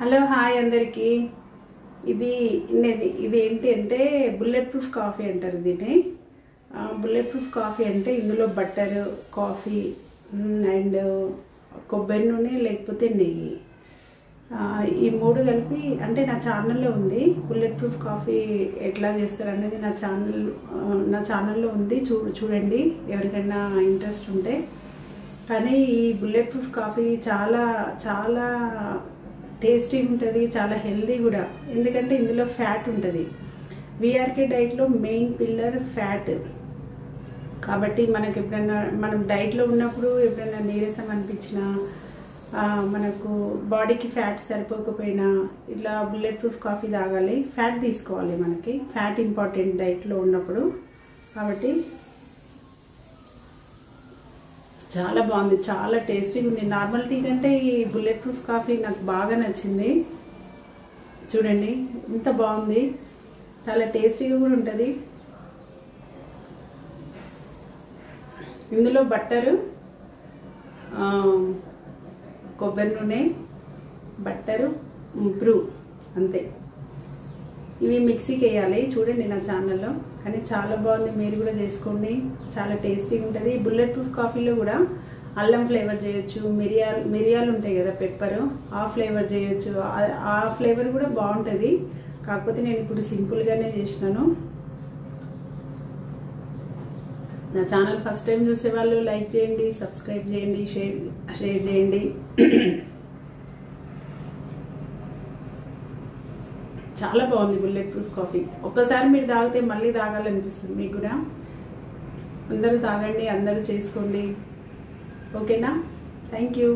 Hello hi అందరికి ఇది ఏంటి అంటే బుల్లెట్ ప్రూఫ్ కాఫీ అంటారు దీన్ని. బుల్లెట్ ప్రూఫ్ కాఫీ అంటే ఇందులో బటర్, కాఫీ అండ్ కొబ్బరి నూనె లేకపోతే నెయ్యి, ఈ మూడు కలిపి అంటే నా ఛానల్లో ఉంది. బుల్లెట్ ప్రూఫ్ కాఫీ ఎట్లా చేస్తారు అనేది నా ఛానల్లో ఉంది, చూడండి ఎవరికైనా ఇంట్రెస్ట్ ఉంటే. కానీ ఈ బుల్లెట్ ప్రూఫ్ కాఫీ చాలా చాలా టేస్టీ ఉంటుంది, చాలా హెల్దీ కూడా. ఎందుకంటే ఇందులో ఫ్యాట్ ఉంటుంది. విఆర్కే డైట్లో మెయిన్ పిల్లర్ ఫ్యాట్. కాబట్టి మనకు ఎప్పుడైనా మనం డైట్లో ఉన్నప్పుడు ఎప్పుడైనా నీరసం అనిపించినా, మనకు బాడీకి ఫ్యాట్ సరిపోకపోయినా ఇట్లా బుల్లెట్ ప్రూఫ్ కాఫీ తాగాలి. ఫ్యాట్ తీసుకోవాలి, మనకి ఫ్యాట్ ఇంపార్టెంట్ డైట్లో ఉన్నప్పుడు. కాబట్టి చాలా బాగుంది, చాలా టేస్టీగా ఉంది. నార్మల్ టీ కంటే ఈ బుల్లెట్ ప్రూఫ్ కాఫీ నాకు బాగా నచ్చింది. చూడండి ఎంత బాగుంది, చాలా టేస్టీగా కూడా ఉంటుంది. ఇందులో బట్టరు, కొబ్బరి నూనె, బట్టరు, బ్రూ అంతే. ఇవి మిక్సీకి వేయాలి, చూడండి నా ఛానల్లో. కానీ చాలా బాగుంది, మీరు కూడా చేసుకోండి, చాలా టేస్టీగా ఉంటుంది. బుల్లెట్ ప్రూఫ్ కాఫీలో కూడా అల్లం ఫ్లేవర్ చేయొచ్చు, మిరియాలు ఉంటాయి కదా, పెప్పర్, ఆ ఫ్లేవర్ చేయొచ్చు. ఆ ఫ్లేవర్ కూడా బాగుంటుంది. కాకపోతే నేను ఇప్పుడు సింపుల్గానే చేసినాను. నా ఛానల్ ఫస్ట్ టైం చూసే వాళ్ళు లైక్ చేయండి, సబ్స్క్రైబ్ చేయండి, షేర్ చేయండి. చాలా బాగుంది బుల్లెట్ ప్రూఫ్ కాఫీ. ఒక్కసారి మీరు తాగితే మళ్ళీ తాగాలనిపిస్తుంది మీకు కూడా. అందరూ తాగండి, అందరూ చేసుకోండి. ఓకేనా? Thank you.